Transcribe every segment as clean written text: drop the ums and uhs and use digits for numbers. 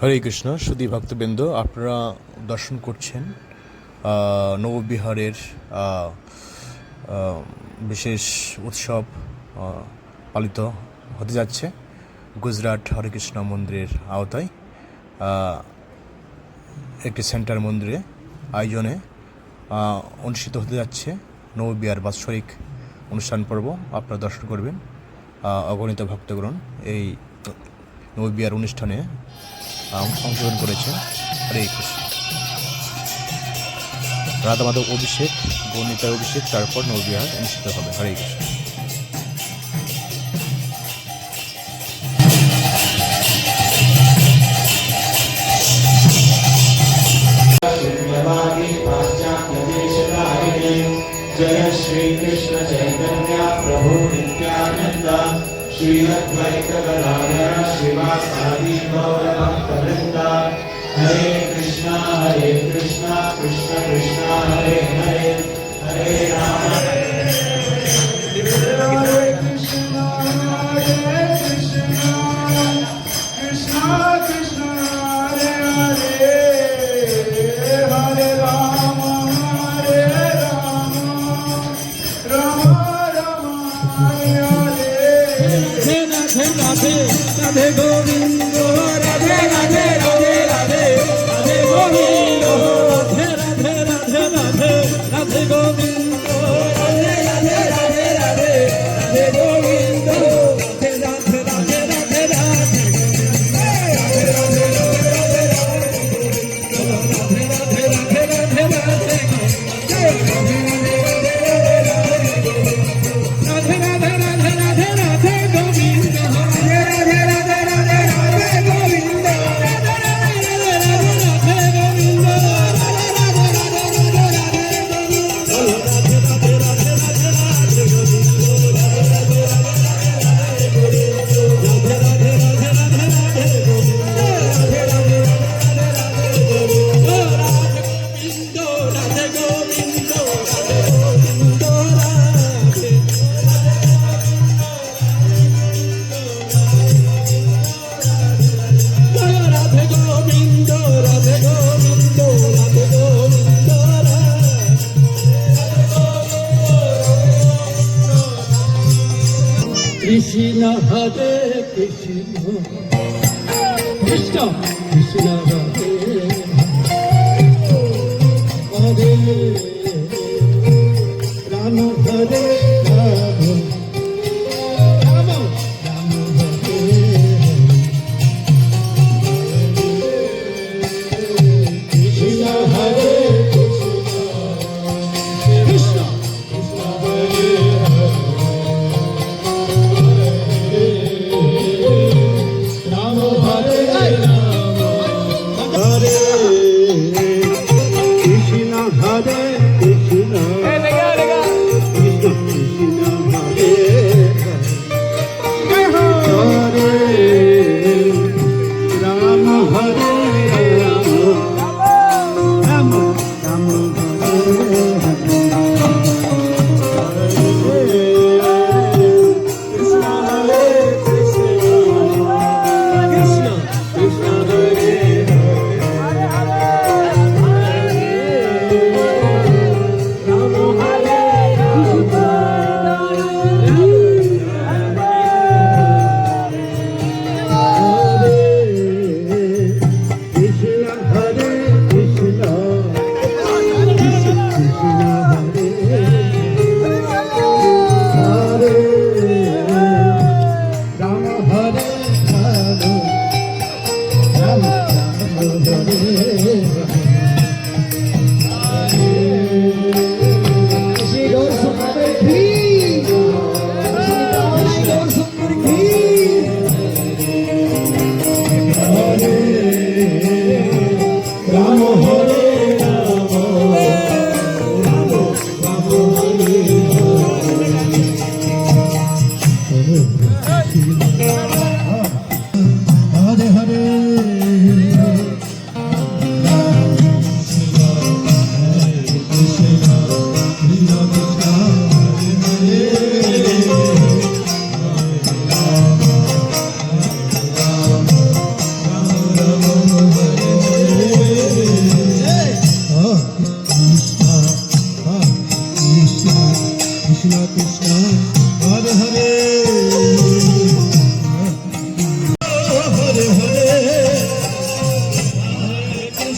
হরে কৃষ্ণ সুধী ভক্তবৃন্দ, আপনারা দর্শন করছেন নববিহারের বিশেষ উৎসব পালিত হতে যাচ্ছে গুজরাট হরে কৃষ্ণ মন্দিরের আওতায় একটি সেন্টার মন্দিরে আয়োজনে অনুষ্ঠিত হতে যাচ্ছে নববিহার বাৎসরিক অনুষ্ঠান পর্ব। আপনারা দর্শন করবেন। অগণিত ভক্তগণ এই নববিহার অনুষ্ঠানে অংশগ্রহণ করেছেন। হরে কৃষ্ণ। রাধা মাধব অভিষেক, গণিতার অভিষেক, তারপর নববিহার অনুষ্ঠিত হবে। হরে কৃষ্ণ। जय श्री कृष्ण चैतन्य प्रभु नित्यानंद श्री अद्वैत गदाधर श्रीवासादि गौर भक्तवृंद। हरे कृष्णा कृष्ण कृष्ण हरे हरे, हरे Ram Radhe Govind Radhe Radhe Radhe Radhe Radhe Govind Radhe Radhe Radhe Radhe Radhe Govind Radhe Radhe Radhe Radhe Radhe Govind Radhe Radhe Radhe Radhe Radhe Krishna Hare Krishna Krishna Krishna Hare Hare Rama Hare Rama Rama Rama Hare Krishna Hare Krishna Krishna Hare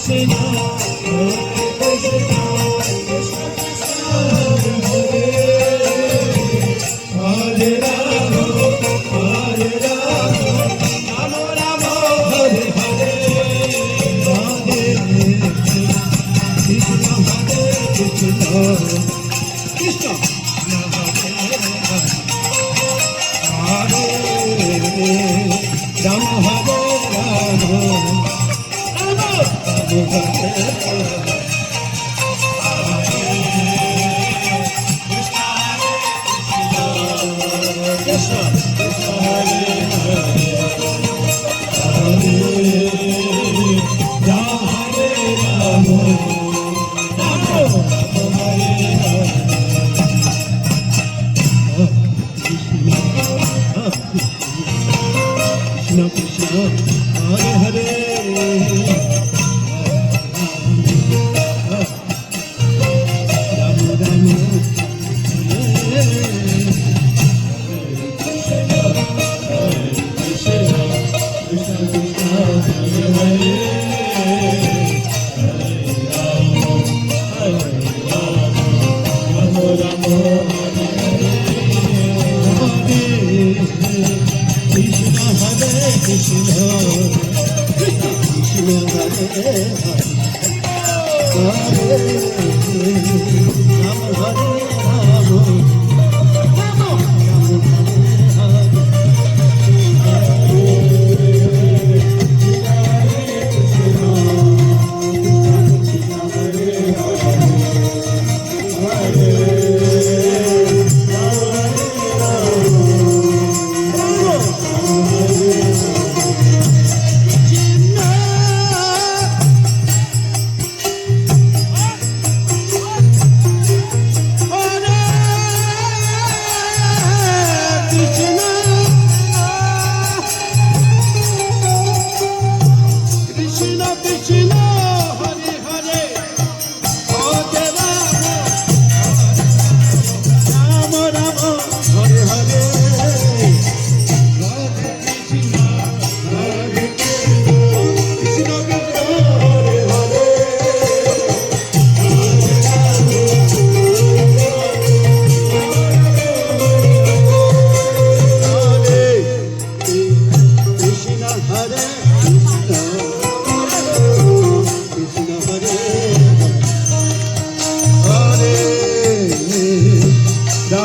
Krishna, Hare Krishna, Krishna Krishna, Hare Hare, Hare Rama, Hare Rama, Rama Rama, Hare Hare, Hare Krishna, Hare Krishna, Krishna Hare Rama, Hare Rama, Rama Hare Hare. Krishna, Krishna Hare Hare, Hare Rama, Hare Rama, Rama Hare Hare. Krishna, Krishna Hare Hare,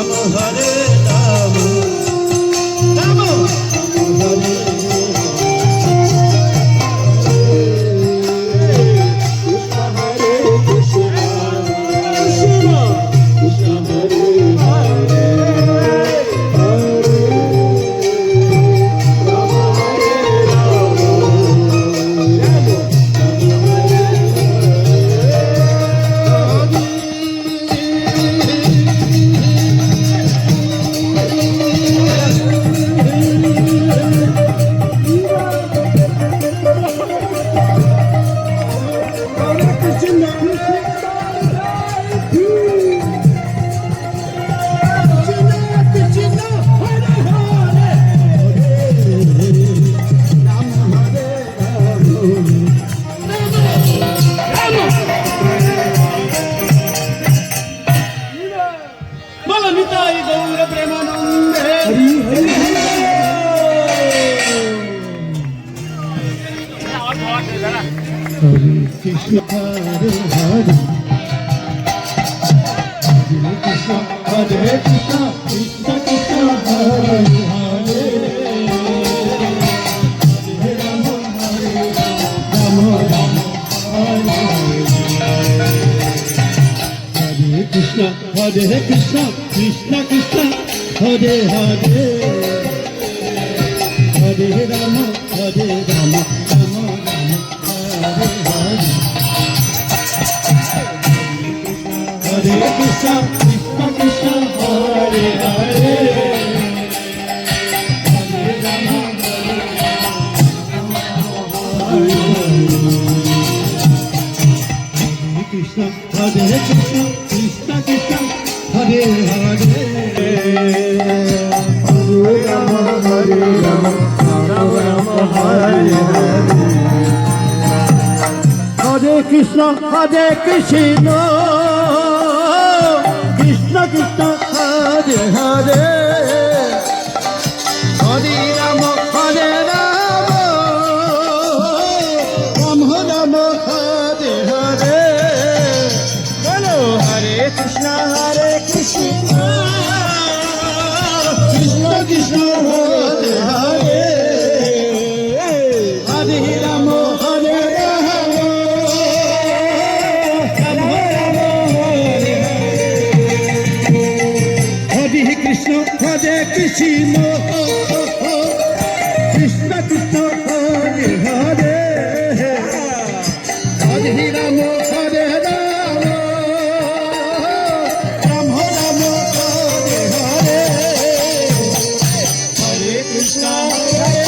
Rama Rama, Krishna Hare Hare, Hare Krishna, Krishna Krishna Hare Hare, Hare Rama, Hare Rama, Rama Hare Hare, Hare Krishna, Krishna Krishna Hare Hare, Hare Rama, Hare Rama, Rama Rama Hare Hare. Hare Krishna, Krishna Krishna, Hare Hare, Hare Rama, Hare Rama, Hare Krishna, Hare Krishna, Krishna Krishna, Hare Hare, Hare Rama, Hare Rama, Rama Rama, Hare Hare. Hare Krishna হরে কৃষ্ণ কৃষ্ণ কৃষ্ণ হরে হরে হরে রাম রাম রাম হরে হরে বলো হরে কৃষ্ণ কৃষ্ণ কৃষ্ণ হরে হরে হরে রাম কৃষ্ণ হরে কৃষ্ণ কৃষ্ণ কৃষ্ণ হরে হরে হরে রাম রাম রাম হরে হরে হরে কৃষ্ণ হরে